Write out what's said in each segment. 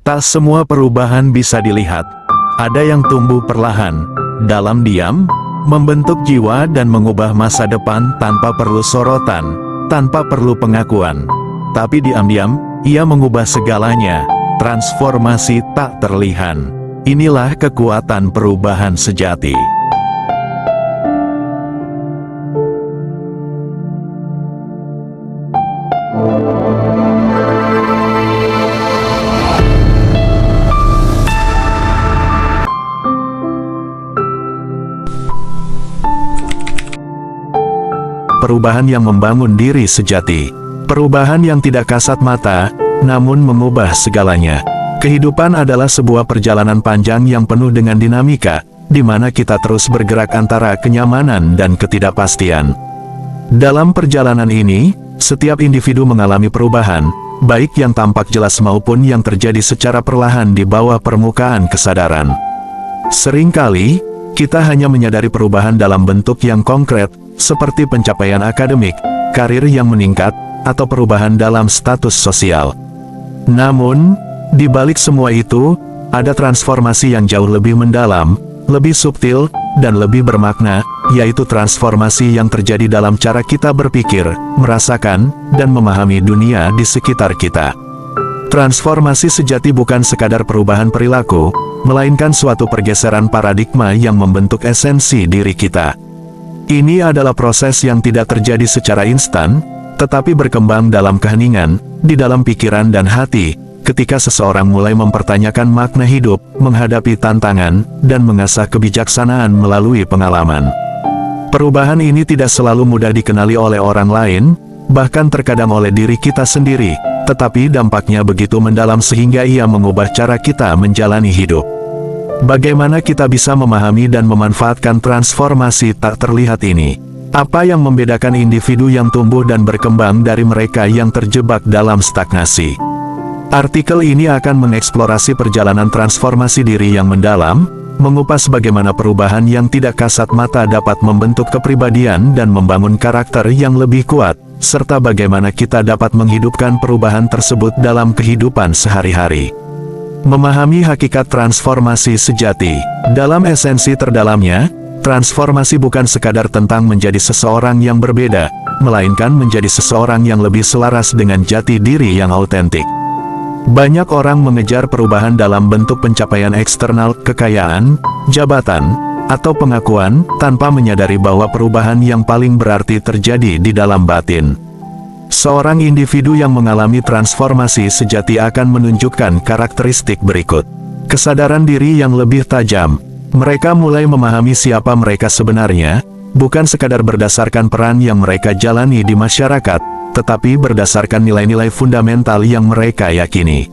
Tak semua perubahan bisa dilihat. Ada yang tumbuh perlahan, dalam diam, membentuk jiwa dan mengubah masa depan tanpa perlu sorotan, tanpa perlu pengakuan. Tapi diam-diam, ia mengubah segalanya. Transformasi tak terlihat. Inilah kekuatan perubahan sejati. Perubahan yang membangun diri sejati. Perubahan yang tidak kasat mata, namun mengubah segalanya. Kehidupan adalah sebuah perjalanan panjang yang penuh dengan dinamika, di mana kita terus bergerak antara kenyamanan dan ketidakpastian. Dalam perjalanan ini, setiap individu mengalami perubahan, baik yang tampak jelas maupun yang terjadi secara perlahan di bawah permukaan kesadaran. Seringkali, kita hanya menyadari perubahan dalam bentuk yang konkret, seperti pencapaian akademik, karir yang meningkat, atau perubahan dalam status sosial. Namun, di balik semua itu, ada transformasi yang jauh lebih mendalam, lebih subtil, dan lebih bermakna, yaitu transformasi yang terjadi dalam cara kita berpikir, merasakan, dan memahami dunia di sekitar kita. Transformasi sejati bukan sekadar perubahan perilaku, melainkan suatu pergeseran paradigma yang membentuk esensi diri kita. Ini adalah proses yang tidak terjadi secara instan, tetapi berkembang dalam keheningan, di dalam pikiran dan hati, ketika seseorang mulai mempertanyakan makna hidup, menghadapi tantangan, dan mengasah kebijaksanaan melalui pengalaman. Perubahan ini tidak selalu mudah dikenali oleh orang lain, bahkan terkadang oleh diri kita sendiri, tetapi dampaknya begitu mendalam sehingga ia mengubah cara kita menjalani hidup. Bagaimana kita bisa memahami dan memanfaatkan transformasi tak terlihat ini? Apa yang membedakan individu yang tumbuh dan berkembang dari mereka yang terjebak dalam stagnasi? Artikel ini akan mengeksplorasi perjalanan transformasi diri yang mendalam, mengupas bagaimana perubahan yang tidak kasat mata dapat membentuk kepribadian dan membangun karakter yang lebih kuat, serta bagaimana kita dapat menghidupkan perubahan tersebut dalam kehidupan sehari-hari. Memahami hakikat transformasi sejati. Dalam esensi terdalamnya, transformasi bukan sekadar tentang menjadi seseorang yang berbeda, melainkan menjadi seseorang yang lebih selaras dengan jati diri yang autentik. Banyak orang mengejar perubahan dalam bentuk pencapaian eksternal, kekayaan, jabatan, atau pengakuan, tanpa menyadari bahwa perubahan yang paling berarti terjadi di dalam batin. Seorang individu yang mengalami transformasi sejati akan menunjukkan karakteristik berikut. Kesadaran diri yang lebih tajam. Mereka mulai memahami siapa mereka sebenarnya, bukan sekadar berdasarkan peran yang mereka jalani di masyarakat, tetapi berdasarkan nilai-nilai fundamental yang mereka yakini.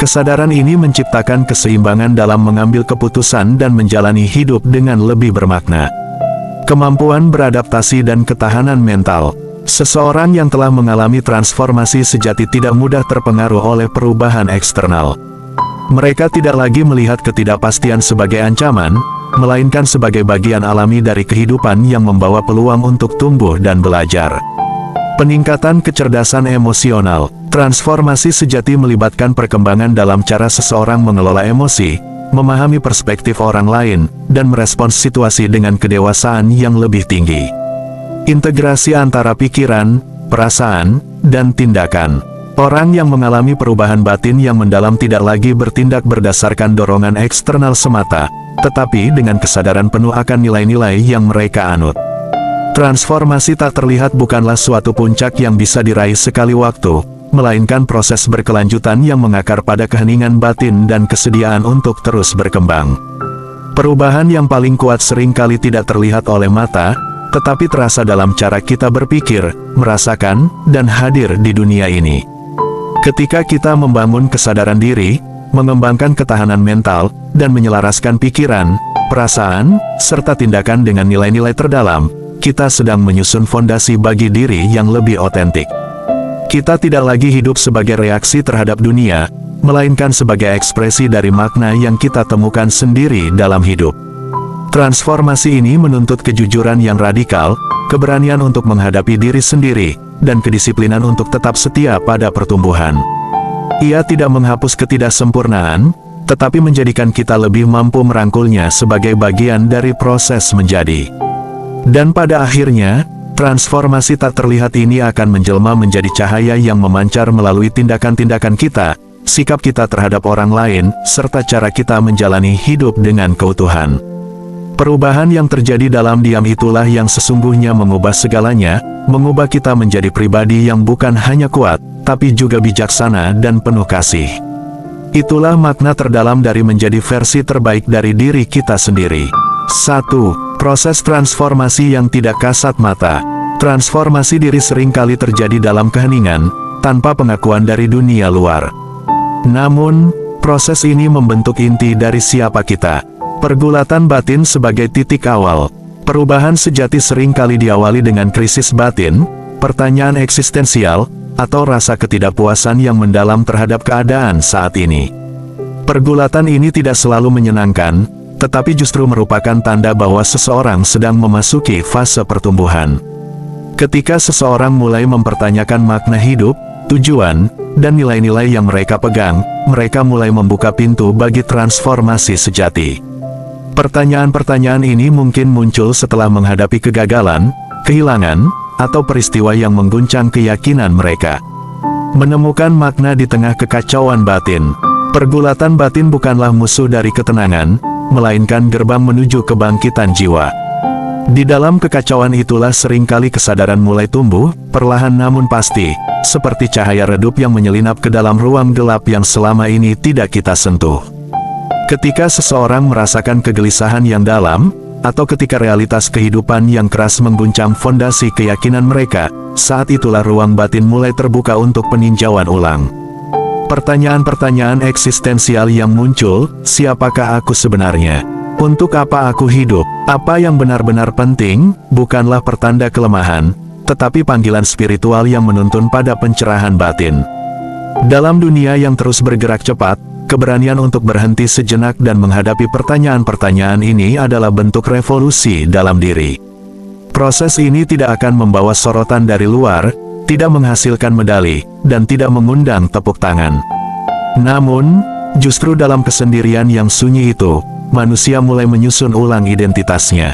Kesadaran ini menciptakan keseimbangan dalam mengambil keputusan dan menjalani hidup dengan lebih bermakna. Kemampuan beradaptasi dan ketahanan mental. Seseorang yang telah mengalami transformasi sejati tidak mudah terpengaruh oleh perubahan eksternal. Mereka tidak lagi melihat ketidakpastian sebagai ancaman, melainkan sebagai bagian alami dari kehidupan yang membawa peluang untuk tumbuh dan belajar. Peningkatan kecerdasan emosional. Transformasi sejati melibatkan perkembangan dalam cara seseorang mengelola emosi, memahami perspektif orang lain, dan merespons situasi dengan kedewasaan yang lebih tinggi. Integrasi antara pikiran, perasaan, dan tindakan. Orang yang mengalami perubahan batin yang mendalam tidak lagi bertindak berdasarkan dorongan eksternal semata, tetapi dengan kesadaran penuh akan nilai-nilai yang mereka anut. Transformasi tak terlihat bukanlah suatu puncak yang bisa diraih sekali waktu, melainkan proses berkelanjutan yang mengakar pada keheningan batin dan kesediaan untuk terus berkembang. Perubahan yang paling kuat seringkali tidak terlihat oleh mata, tetapi terasa dalam cara kita berpikir, merasakan, dan hadir di dunia ini. Ketika kita membangun kesadaran diri, mengembangkan ketahanan mental, dan menyelaraskan pikiran, perasaan, serta tindakan dengan nilai-nilai terdalam, kita sedang menyusun fondasi bagi diri yang lebih otentik. Kita tidak lagi hidup sebagai reaksi terhadap dunia, melainkan sebagai ekspresi dari makna yang kita temukan sendiri dalam hidup. Transformasi ini menuntut kejujuran yang radikal, keberanian untuk menghadapi diri sendiri, dan kedisiplinan untuk tetap setia pada pertumbuhan. Ia tidak menghapus ketidaksempurnaan, tetapi menjadikan kita lebih mampu merangkulnya sebagai bagian dari proses menjadi. Dan pada akhirnya, transformasi tak terlihat ini akan menjelma menjadi cahaya yang memancar melalui tindakan-tindakan kita, sikap kita terhadap orang lain, serta cara kita menjalani hidup dengan keutuhan. Perubahan yang terjadi dalam diam itulah yang sesungguhnya mengubah segalanya, mengubah kita menjadi pribadi yang bukan hanya kuat, tapi juga bijaksana dan penuh kasih. Itulah makna terdalam dari menjadi versi terbaik dari diri kita sendiri. 1. Proses transformasi yang tidak kasat mata. Transformasi diri seringkali terjadi dalam keheningan, tanpa pengakuan dari dunia luar. Namun, proses ini membentuk inti dari siapa kita. Pergulatan batin sebagai titik awal. Perubahan sejati seringkali diawali dengan krisis batin, pertanyaan eksistensial, atau rasa ketidakpuasan yang mendalam terhadap keadaan saat ini. Pergulatan ini tidak selalu menyenangkan, tetapi justru merupakan tanda bahwa seseorang sedang memasuki fase pertumbuhan. Ketika seseorang mulai mempertanyakan makna hidup, tujuan, dan nilai-nilai yang mereka pegang, mereka mulai membuka pintu bagi transformasi sejati. Pertanyaan-pertanyaan ini mungkin muncul setelah menghadapi kegagalan, kehilangan, atau peristiwa yang mengguncang keyakinan mereka. Menemukan makna di tengah kekacauan batin. Pergulatan batin bukanlah musuh dari ketenangan, melainkan gerbang menuju kebangkitan jiwa. Di dalam kekacauan itulah seringkali kesadaran mulai tumbuh, perlahan namun pasti, seperti cahaya redup yang menyelinap ke dalam ruang gelap yang selama ini tidak kita sentuh. Ketika seseorang merasakan kegelisahan yang dalam, atau ketika realitas kehidupan yang keras mengguncang fondasi keyakinan mereka, saat itulah ruang batin mulai terbuka untuk peninjauan ulang. Pertanyaan-pertanyaan eksistensial yang muncul, siapakah aku sebenarnya? Untuk apa aku hidup? Apa yang benar-benar penting, bukanlah pertanda kelemahan, tetapi panggilan spiritual yang menuntun pada pencerahan batin. Dalam dunia yang terus bergerak cepat, keberanian untuk berhenti sejenak dan menghadapi pertanyaan-pertanyaan ini adalah bentuk revolusi dalam diri. Proses ini tidak akan membawa sorotan dari luar, tidak menghasilkan medali, dan tidak mengundang tepuk tangan. Namun, justru dalam kesendirian yang sunyi itu, manusia mulai menyusun ulang identitasnya.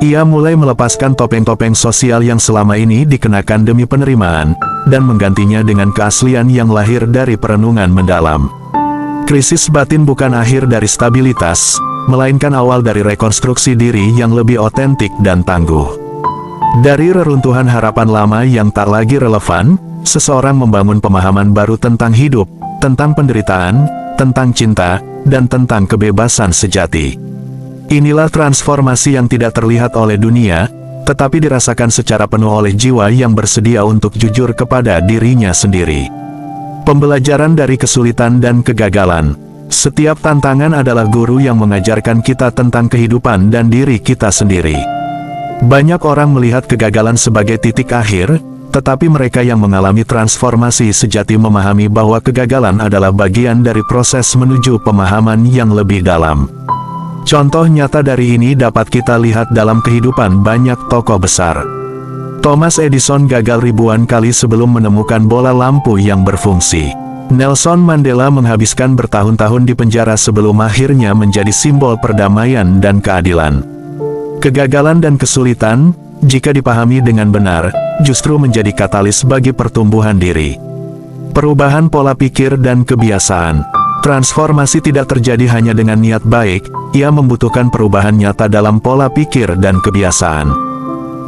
Ia mulai melepaskan topeng-topeng sosial yang selama ini dikenakan demi penerimaan, dan menggantinya dengan keaslian yang lahir dari perenungan mendalam. Krisis batin bukan akhir dari stabilitas, melainkan awal dari rekonstruksi diri yang lebih otentik dan tangguh. Dari reruntuhan harapan lama yang tak lagi relevan, seseorang membangun pemahaman baru tentang hidup, tentang penderitaan, tentang cinta, dan tentang kebebasan sejati. Inilah transformasi yang tidak terlihat oleh dunia, tetapi dirasakan secara penuh oleh jiwa yang bersedia untuk jujur kepada dirinya sendiri. Pembelajaran dari kesulitan dan kegagalan. Setiap tantangan adalah guru yang mengajarkan kita tentang kehidupan dan diri kita sendiri. Banyak orang melihat kegagalan sebagai titik akhir, tetapi mereka yang mengalami transformasi sejati memahami bahwa kegagalan adalah bagian dari proses menuju pemahaman yang lebih dalam. Contoh nyata dari ini dapat kita lihat dalam kehidupan banyak tokoh besar. Thomas Edison gagal ribuan kali sebelum menemukan bola lampu yang berfungsi. Nelson Mandela menghabiskan bertahun-tahun di penjara sebelum akhirnya menjadi simbol perdamaian dan keadilan. Kegagalan dan kesulitan, jika dipahami dengan benar, justru menjadi katalis bagi pertumbuhan diri. Perubahan pola pikir dan kebiasaan. Transformasi tidak terjadi hanya dengan niat baik, ia membutuhkan perubahan nyata dalam pola pikir dan kebiasaan.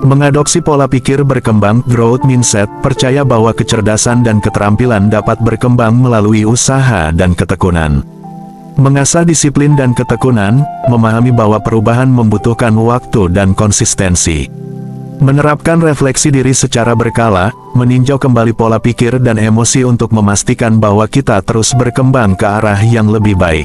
Mengadopsi pola pikir berkembang, growth mindset, percaya bahwa kecerdasan dan keterampilan dapat berkembang melalui usaha dan ketekunan. Mengasah disiplin dan ketekunan, memahami bahwa perubahan membutuhkan waktu dan konsistensi. Menerapkan refleksi diri secara berkala, meninjau kembali pola pikir dan emosi untuk memastikan bahwa kita terus berkembang ke arah yang lebih baik.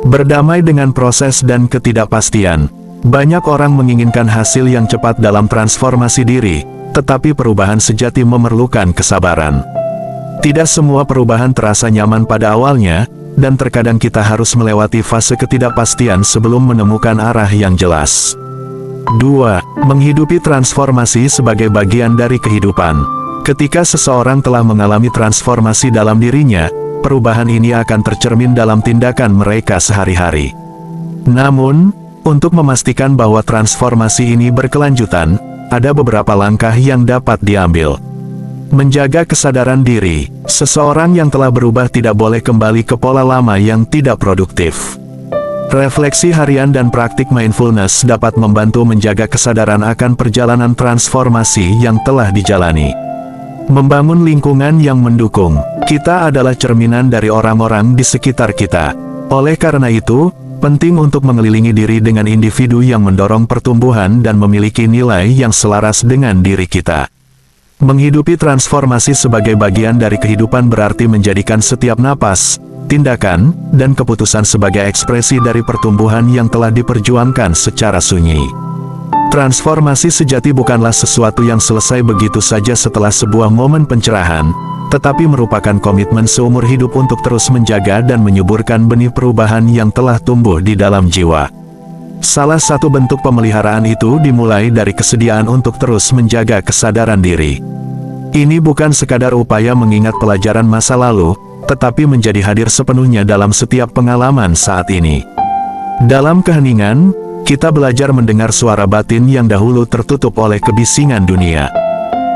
Berdamai dengan proses dan ketidakpastian. Banyak orang menginginkan hasil yang cepat dalam transformasi diri, tetapi perubahan sejati memerlukan kesabaran. Tidak semua perubahan terasa nyaman pada awalnya, dan terkadang kita harus melewati fase ketidakpastian sebelum menemukan arah yang jelas. 2. Menghidupi transformasi sebagai bagian dari kehidupan. Ketika seseorang telah mengalami transformasi dalam dirinya, perubahan ini akan tercermin dalam tindakan mereka sehari-hari. Namun, untuk memastikan bahwa transformasi ini berkelanjutan, ada beberapa langkah yang dapat diambil. Menjaga kesadaran diri, seseorang yang telah berubah tidak boleh kembali ke pola lama yang tidak produktif. Refleksi harian dan praktik mindfulness dapat membantu menjaga kesadaran akan perjalanan transformasi yang telah dijalani. Membangun lingkungan yang mendukung. Kita adalah cerminan dari orang-orang di sekitar kita. Oleh karena itu, penting untuk mengelilingi diri dengan individu yang mendorong pertumbuhan dan memiliki nilai yang selaras dengan diri kita. Menghidupi transformasi sebagai bagian dari kehidupan berarti menjadikan setiap napas, tindakan, dan keputusan sebagai ekspresi dari pertumbuhan yang telah diperjuangkan secara sunyi. Transformasi sejati bukanlah sesuatu yang selesai begitu saja setelah sebuah momen pencerahan, tetapi merupakan komitmen seumur hidup untuk terus menjaga dan menyuburkan benih perubahan yang telah tumbuh di dalam jiwa. Salah satu bentuk pemeliharaan itu dimulai dari kesediaan untuk terus menjaga kesadaran diri. Ini bukan sekadar upaya mengingat pelajaran masa lalu, tetapi menjadi hadir sepenuhnya dalam setiap pengalaman saat ini. Dalam keheningan, kita belajar mendengar suara batin yang dahulu tertutup oleh kebisingan dunia.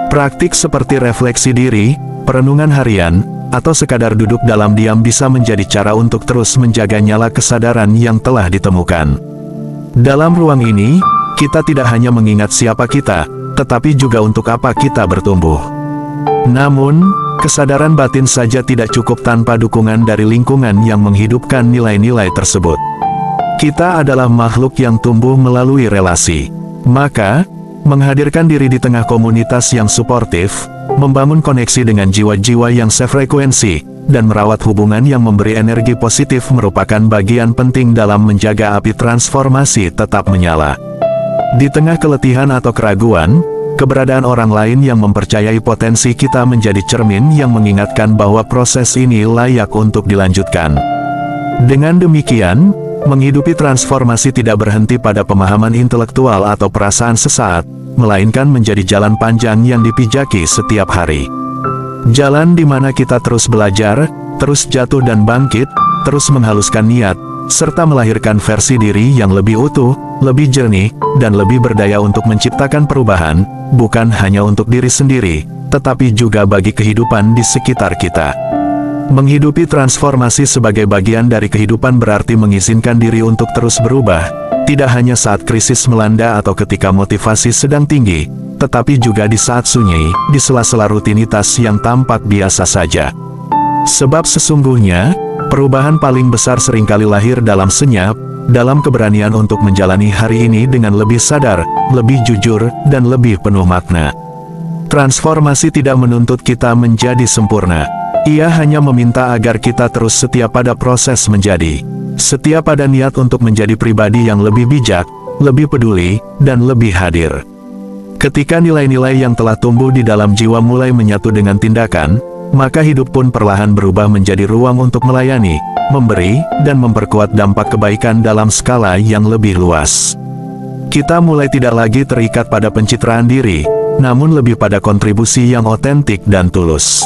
Praktik seperti refleksi diri, perenungan harian, atau sekadar duduk dalam diam bisa menjadi cara untuk terus menjaga nyala kesadaran yang telah ditemukan. Dalam ruang ini, kita tidak hanya mengingat siapa kita, tetapi juga untuk apa kita bertumbuh. Namun, kesadaran batin saja tidak cukup tanpa dukungan dari lingkungan yang menghidupkan nilai-nilai tersebut. Kita adalah makhluk yang tumbuh melalui relasi. Maka, menghadirkan diri di tengah komunitas yang suportif, membangun koneksi dengan jiwa-jiwa yang sefrekuensi, dan merawat hubungan yang memberi energi positif merupakan bagian penting dalam menjaga api transformasi tetap menyala. Di tengah keletihan atau keraguan, keberadaan orang lain yang mempercayai potensi kita menjadi cermin yang mengingatkan bahwa proses ini layak untuk dilanjutkan. Dengan demikian, menghidupi transformasi tidak berhenti pada pemahaman intelektual atau perasaan sesaat, melainkan menjadi jalan panjang yang dipijaki setiap hari. Jalan di mana kita terus belajar, terus jatuh dan bangkit, terus menghaluskan niat, serta melahirkan versi diri yang lebih utuh, lebih jernih, dan lebih berdaya untuk menciptakan perubahan, bukan hanya untuk diri sendiri, tetapi juga bagi kehidupan di sekitar kita. Menghidupi transformasi sebagai bagian dari kehidupan berarti mengizinkan diri untuk terus berubah, tidak hanya saat krisis melanda atau ketika motivasi sedang tinggi, tetapi juga di saat sunyi, di sela-sela rutinitas yang tampak biasa saja. Sebab sesungguhnya, perubahan paling besar seringkali lahir dalam senyap, dalam keberanian untuk menjalani hari ini dengan lebih sadar, lebih jujur, dan lebih penuh makna. Transformasi tidak menuntut kita menjadi sempurna. Ia hanya meminta agar kita terus setia pada proses menjadi. Setia pada niat untuk menjadi pribadi yang lebih bijak, lebih peduli, dan lebih hadir. Ketika nilai-nilai yang telah tumbuh di dalam jiwa mulai menyatu dengan tindakan, maka hidup pun perlahan berubah menjadi ruang untuk melayani, memberi, dan memperkuat dampak kebaikan dalam skala yang lebih luas. Kita mulai tidak lagi terikat pada pencitraan diri, namun lebih pada kontribusi yang otentik dan tulus.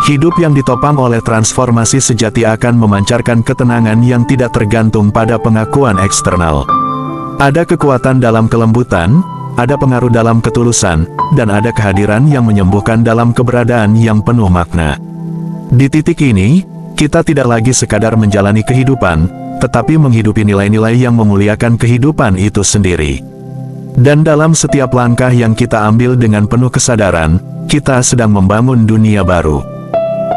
Hidup yang ditopang oleh transformasi sejati akan memancarkan ketenangan yang tidak tergantung pada pengakuan eksternal. Ada kekuatan dalam kelembutan, ada pengaruh dalam ketulusan, dan ada kehadiran yang menyembuhkan dalam keberadaan yang penuh makna. Di titik ini, kita tidak lagi sekadar menjalani kehidupan, tetapi menghidupi nilai-nilai yang memuliakan kehidupan itu sendiri. Dan dalam setiap langkah yang kita ambil dengan penuh kesadaran, kita sedang membangun dunia baru.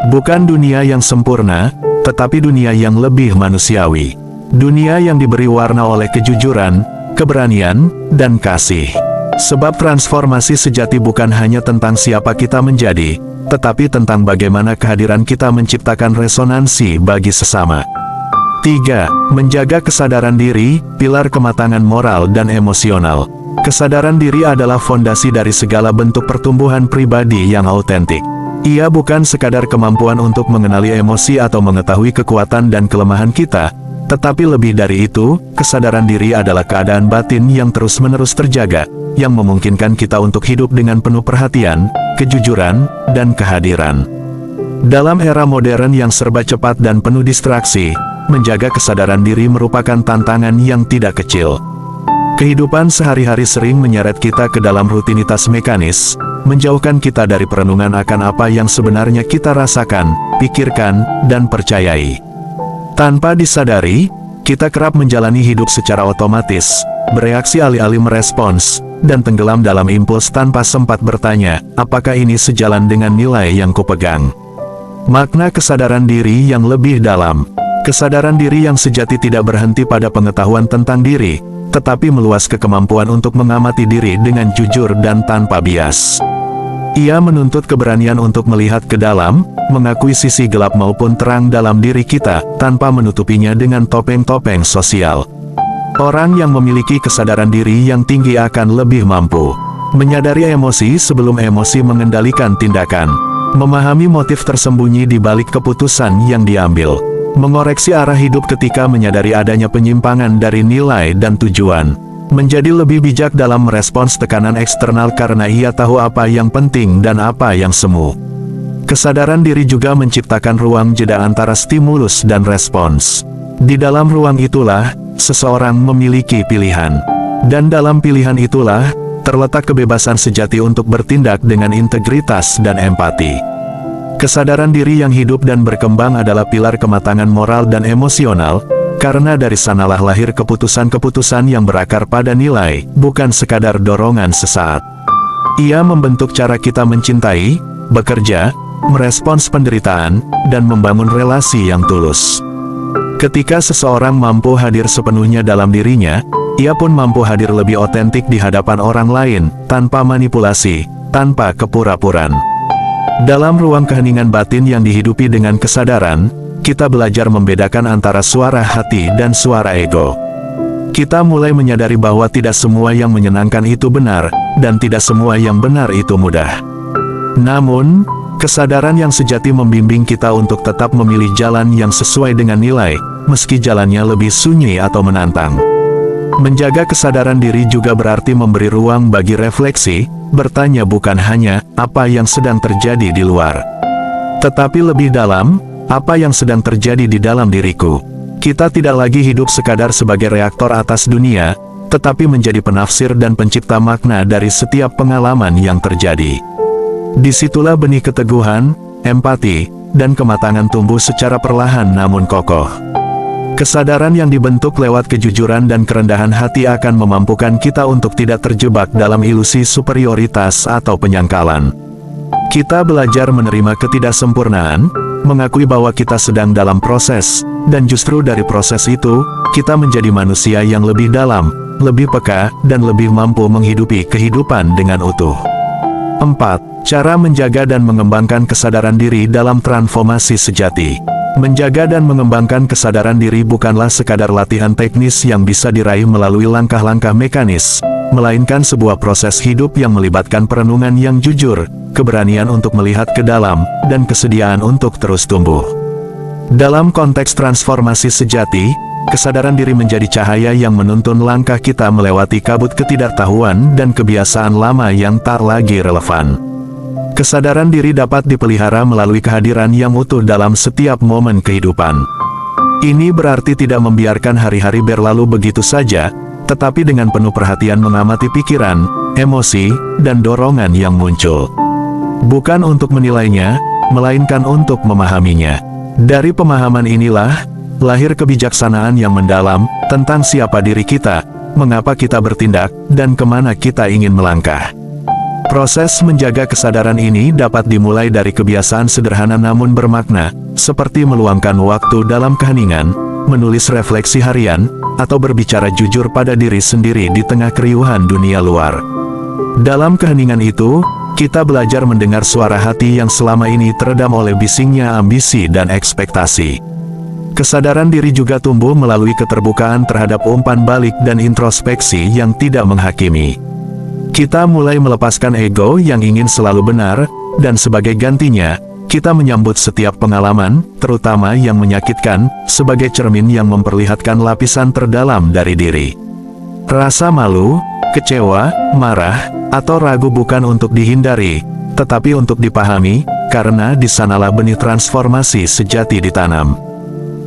Bukan dunia yang sempurna, tetapi dunia yang lebih manusiawi. Dunia yang diberi warna oleh kejujuran, keberanian, dan kasih. Sebab transformasi sejati bukan hanya tentang siapa kita menjadi, tetapi tentang bagaimana kehadiran kita menciptakan resonansi bagi sesama. 3. Menjaga kesadaran diri, pilar kematangan moral dan emosional. Kesadaran diri adalah fondasi dari segala bentuk pertumbuhan pribadi yang autentik. Ia bukan sekadar kemampuan untuk mengenali emosi atau mengetahui kekuatan dan kelemahan kita, tetapi lebih dari itu, kesadaran diri adalah keadaan batin yang terus-menerus terjaga, yang memungkinkan kita untuk hidup dengan penuh perhatian, kejujuran, dan kehadiran. Dalam era modern yang serba cepat dan penuh distraksi, menjaga kesadaran diri merupakan tantangan yang tidak kecil. Kehidupan sehari-hari sering menyeret kita ke dalam rutinitas mekanis, menjauhkan kita dari perenungan akan apa yang sebenarnya kita rasakan, pikirkan, dan percayai. Tanpa disadari, kita kerap menjalani hidup secara otomatis, bereaksi alih-alih merespons, dan tenggelam dalam impuls tanpa sempat bertanya, apakah ini sejalan dengan nilai yang kupegang. Makna kesadaran diri yang lebih dalam. Kesadaran diri yang sejati tidak berhenti pada pengetahuan tentang diri, tetapi meluas ke kemampuan untuk mengamati diri dengan jujur dan tanpa bias. Ia menuntut keberanian untuk melihat ke dalam, mengakui sisi gelap maupun terang dalam diri kita, tanpa menutupinya dengan topeng-topeng sosial. Orang yang memiliki kesadaran diri yang tinggi akan lebih mampu menyadari emosi sebelum emosi mengendalikan tindakan, memahami motif tersembunyi di balik keputusan yang diambil, mengoreksi arah hidup ketika menyadari adanya penyimpangan dari nilai dan tujuan, menjadi lebih bijak dalam merespons tekanan eksternal karena ia tahu apa yang penting dan apa yang semu. Kesadaran diri juga menciptakan ruang jeda antara stimulus dan respons. Di dalam ruang itulah, seseorang memiliki pilihan. Dan dalam pilihan itulah, terletak kebebasan sejati untuk bertindak dengan integritas dan empati. Kesadaran diri yang hidup dan berkembang adalah pilar kematangan moral dan emosional, karena dari sanalah lahir keputusan-keputusan yang berakar pada nilai, bukan sekadar dorongan sesaat. Ia membentuk cara kita mencintai, bekerja, merespons penderitaan, dan membangun relasi yang tulus. Ketika seseorang mampu hadir sepenuhnya dalam dirinya, ia pun mampu hadir lebih otentik di hadapan orang lain, tanpa manipulasi, tanpa kepura-puraan. Dalam ruang keheningan batin yang dihidupi dengan kesadaran, kita belajar membedakan antara suara hati dan suara ego. Kita mulai menyadari bahwa tidak semua yang menyenangkan itu benar, dan tidak semua yang benar itu mudah. Namun, kesadaran yang sejati membimbing kita untuk tetap memilih jalan yang sesuai dengan nilai, meski jalannya lebih sunyi atau menantang. Menjaga kesadaran diri juga berarti memberi ruang bagi refleksi, bertanya bukan hanya, apa yang sedang terjadi di luar, tetapi lebih dalam, apa yang sedang terjadi di dalam diriku. Kita tidak lagi hidup sekadar sebagai reaktor atas dunia, tetapi menjadi penafsir dan pencipta makna dari setiap pengalaman yang terjadi. Disitulah benih keteguhan, empati, dan kematangan tumbuh secara perlahan namun kokoh. Kesadaran yang dibentuk lewat kejujuran dan kerendahan hati akan memampukan kita untuk tidak terjebak dalam ilusi superioritas atau penyangkalan. Kita belajar menerima ketidaksempurnaan, mengakui bahwa kita sedang dalam proses, dan justru dari proses itu, kita menjadi manusia yang lebih dalam, lebih peka, dan lebih mampu menghidupi kehidupan dengan utuh. 4. Cara menjaga dan mengembangkan kesadaran diri dalam transformasi sejati. Menjaga dan mengembangkan kesadaran diri bukanlah sekadar latihan teknis yang bisa diraih melalui langkah-langkah mekanis, melainkan sebuah proses hidup yang melibatkan perenungan yang jujur, keberanian untuk melihat ke dalam, dan kesediaan untuk terus tumbuh. Dalam konteks transformasi sejati, kesadaran diri menjadi cahaya yang menuntun langkah kita melewati kabut ketidaktahuan dan kebiasaan lama yang tak lagi relevan. Kesadaran diri dapat dipelihara melalui kehadiran yang utuh dalam setiap momen kehidupan. Ini berarti tidak membiarkan hari-hari berlalu begitu saja, tetapi dengan penuh perhatian mengamati pikiran, emosi, dan dorongan yang muncul. Bukan untuk menilainya, melainkan untuk memahaminya. Dari pemahaman inilah, lahir kebijaksanaan yang mendalam, tentang siapa diri kita, mengapa kita bertindak, dan kemana kita ingin melangkah. Proses menjaga kesadaran ini dapat dimulai dari kebiasaan sederhana namun bermakna, seperti meluangkan waktu dalam keheningan, menulis refleksi harian, atau berbicara jujur pada diri sendiri di tengah keriuhan dunia luar. Dalam keheningan itu, kita belajar mendengar suara hati yang selama ini teredam oleh bisingnya ambisi dan ekspektasi. Kesadaran diri juga tumbuh melalui keterbukaan terhadap umpan balik dan introspeksi yang tidak menghakimi. Kita mulai melepaskan ego yang ingin selalu benar, dan sebagai gantinya, kita menyambut setiap pengalaman, terutama yang menyakitkan, sebagai cermin yang memperlihatkan lapisan terdalam dari diri. Rasa malu, kecewa, marah, atau ragu bukan untuk dihindari, tetapi untuk dipahami, karena di sanalah benih transformasi sejati ditanam.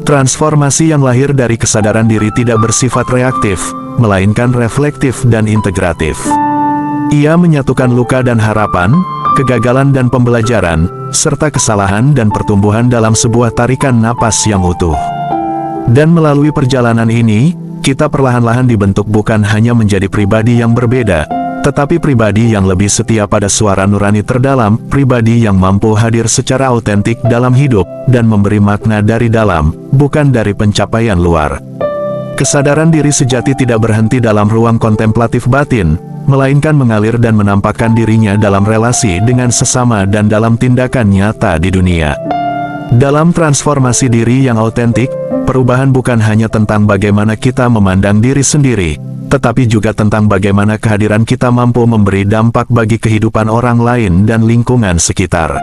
Transformasi yang lahir dari kesadaran diri tidak bersifat reaktif, melainkan reflektif dan integratif. Ia menyatukan luka dan harapan, kegagalan dan pembelajaran, serta kesalahan dan pertumbuhan dalam sebuah tarikan napas yang utuh. Dan melalui perjalanan ini, kita perlahan-lahan dibentuk bukan hanya menjadi pribadi yang berbeda, tetapi pribadi yang lebih setia pada suara nurani terdalam, pribadi yang mampu hadir secara autentik dalam hidup, dan memberi makna dari dalam, bukan dari pencapaian luar. Kesadaran diri sejati tidak berhenti dalam ruang kontemplatif batin, melainkan mengalir dan menampakkan dirinya dalam relasi dengan sesama dan dalam tindakan nyata di dunia. Dalam transformasi diri yang autentik, perubahan bukan hanya tentang bagaimana kita memandang diri sendiri, tetapi juga tentang bagaimana kehadiran kita mampu memberi dampak bagi kehidupan orang lain dan lingkungan sekitar.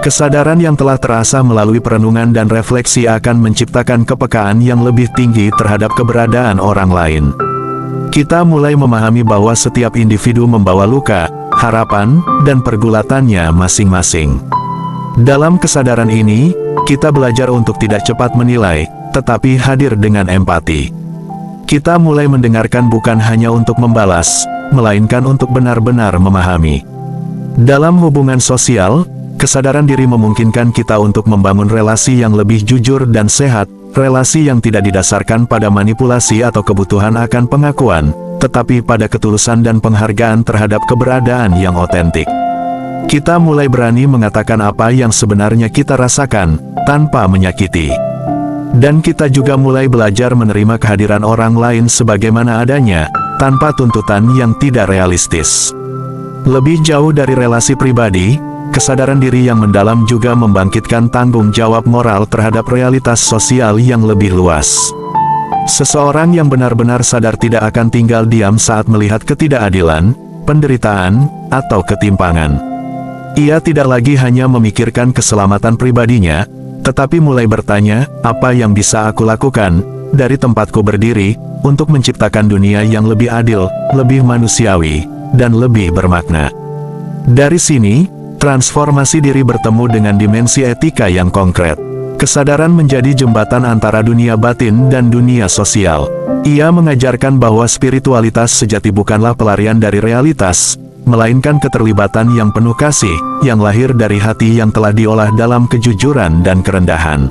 Kesadaran yang telah terasa melalui perenungan dan refleksi akan menciptakan kepekaan yang lebih tinggi terhadap keberadaan orang lain. Kita mulai memahami bahwa setiap individu membawa luka, harapan, dan pergulatannya masing-masing. Dalam kesadaran ini, kita belajar untuk tidak cepat menilai, tetapi hadir dengan empati. Kita mulai mendengarkan bukan hanya untuk membalas, melainkan untuk benar-benar memahami. Dalam hubungan sosial, kesadaran diri memungkinkan kita untuk membangun relasi yang lebih jujur dan sehat, relasi yang tidak didasarkan pada manipulasi atau kebutuhan akan pengakuan, tetapi pada ketulusan dan penghargaan terhadap keberadaan yang otentik. Kita mulai berani mengatakan apa yang sebenarnya kita rasakan, tanpa menyakiti. Dan kita juga mulai belajar menerima kehadiran orang lain sebagaimana adanya, tanpa tuntutan yang tidak realistis. Lebih jauh dari relasi pribadi, kesadaran diri yang mendalam juga membangkitkan tanggung jawab moral terhadap realitas sosial yang lebih luas. Seseorang yang benar-benar sadar tidak akan tinggal diam saat melihat ketidakadilan, penderitaan, atau ketimpangan. Ia tidak lagi hanya memikirkan keselamatan pribadinya, tetapi mulai bertanya, apa yang bisa aku lakukan, dari tempatku berdiri, untuk menciptakan dunia yang lebih adil, lebih manusiawi, dan lebih bermakna. Dari sini, transformasi diri bertemu dengan dimensi etika yang konkret. Kesadaran menjadi jembatan antara dunia batin dan dunia sosial. Ia mengajarkan bahwa spiritualitas sejati bukanlah pelarian dari realitas, melainkan keterlibatan yang penuh kasih, yang lahir dari hati yang telah diolah dalam kejujuran dan kerendahan.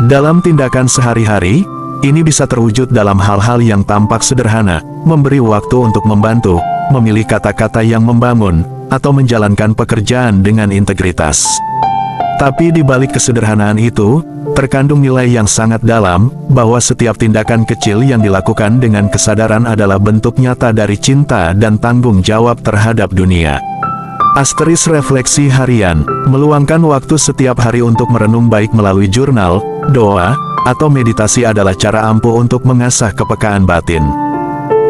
Dalam tindakan sehari-hari, ini bisa terwujud dalam hal-hal yang tampak sederhana, memberi waktu untuk membantu, memilih kata-kata yang membangun, atau menjalankan pekerjaan dengan integritas. Tapi di balik kesederhanaan itu, terkandung nilai yang sangat dalam, bahwa setiap tindakan kecil yang dilakukan dengan kesadaran adalah bentuk nyata dari cinta dan tanggung jawab terhadap dunia. Asteris refleksi harian, meluangkan waktu setiap hari untuk merenung baik melalui jurnal, doa, atau meditasi adalah cara ampuh untuk mengasah kepekaan batin.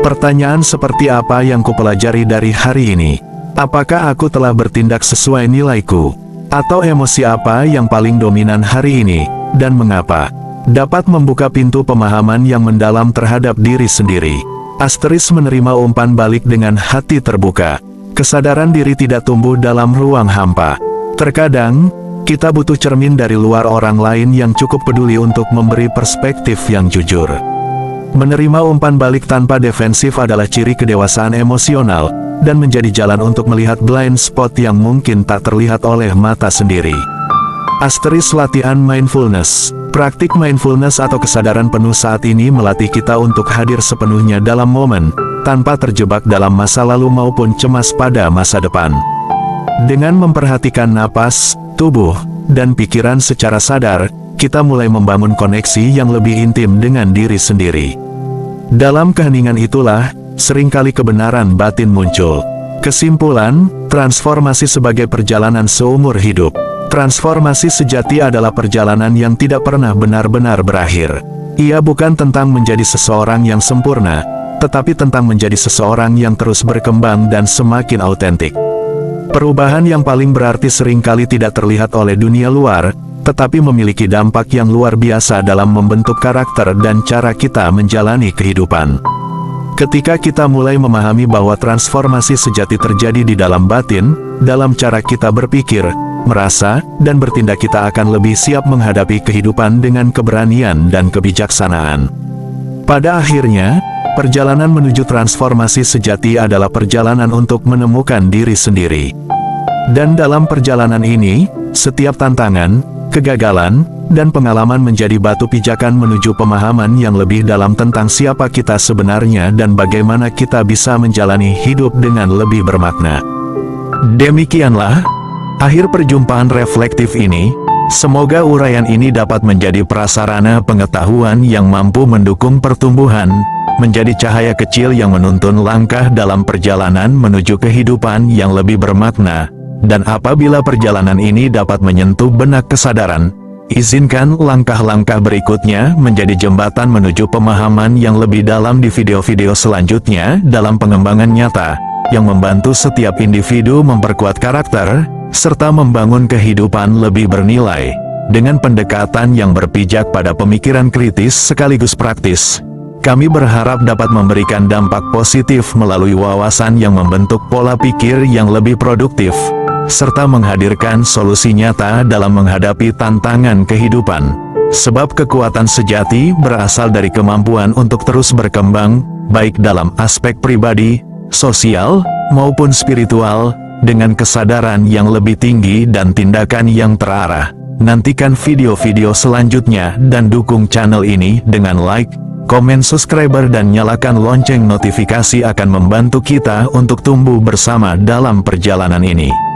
Pertanyaan seperti apa yang kupelajari dari hari ini? Apakah aku telah bertindak sesuai nilaiku? Atau emosi apa yang paling dominan hari ini, dan mengapa? Dapat membuka pintu pemahaman yang mendalam terhadap diri sendiri. Asteris menerima umpan balik dengan hati terbuka. Kesadaran diri tidak tumbuh dalam ruang hampa. Terkadang, kita butuh cermin dari luar orang lain yang cukup peduli untuk memberi perspektif yang jujur. Menerima umpan balik tanpa defensif adalah ciri kedewasaan emosional, dan menjadi jalan untuk melihat blind spot yang mungkin tak terlihat oleh mata sendiri. Asteris latihan mindfulness. Praktik mindfulness atau kesadaran penuh saat ini melatih kita untuk hadir sepenuhnya dalam momen, tanpa terjebak dalam masa lalu maupun cemas pada masa depan. Dengan memperhatikan napas, tubuh, dan pikiran secara sadar, kita mulai membangun koneksi yang lebih intim dengan diri sendiri. Dalam keheningan itulah, seringkali kebenaran batin muncul. Kesimpulan, transformasi sebagai perjalanan seumur hidup. Transformasi sejati adalah perjalanan yang tidak pernah benar-benar berakhir. Ia bukan tentang menjadi seseorang yang sempurna, tetapi tentang menjadi seseorang yang terus berkembang dan semakin autentik. Perubahan yang paling berarti seringkali tidak terlihat oleh dunia luar, tetapi memiliki dampak yang luar biasa dalam membentuk karakter dan cara kita menjalani kehidupan. Ketika kita mulai memahami bahwa transformasi sejati terjadi di dalam batin, dalam cara kita berpikir, merasa, dan bertindak, kita akan lebih siap menghadapi kehidupan dengan keberanian dan kebijaksanaan. Pada akhirnya, perjalanan menuju transformasi sejati adalah perjalanan untuk menemukan diri sendiri. Dan dalam perjalanan ini, setiap tantangan, kegagalan, dan pengalaman menjadi batu pijakan menuju pemahaman yang lebih dalam tentang siapa kita sebenarnya dan bagaimana kita bisa menjalani hidup dengan lebih bermakna. Demikianlah akhir perjumpaan reflektif ini. Semoga uraian ini dapat menjadi prasarana pengetahuan yang mampu mendukung pertumbuhan, menjadi cahaya kecil yang menuntun langkah dalam perjalanan menuju kehidupan yang lebih bermakna. Dan apabila perjalanan ini dapat menyentuh benak kesadaran, izinkan langkah-langkah berikutnya menjadi jembatan menuju pemahaman yang lebih dalam di video-video selanjutnya dalam pengembangan nyata, yang membantu setiap individu memperkuat karakter, serta membangun kehidupan lebih bernilai, dengan pendekatan yang berpijak pada pemikiran kritis sekaligus praktis. Kami berharap dapat memberikan dampak positif melalui wawasan yang membentuk pola pikir yang lebih produktif, serta menghadirkan solusi nyata dalam menghadapi tantangan kehidupan. Sebab kekuatan sejati berasal dari kemampuan untuk terus berkembang, baik dalam aspek pribadi, sosial, maupun spiritual, dengan kesadaran yang lebih tinggi dan tindakan yang terarah. Nantikan video-video selanjutnya dan dukung channel ini dengan like, komen, subscriber, dan nyalakan lonceng notifikasi akan membantu kita untuk tumbuh bersama dalam perjalanan ini.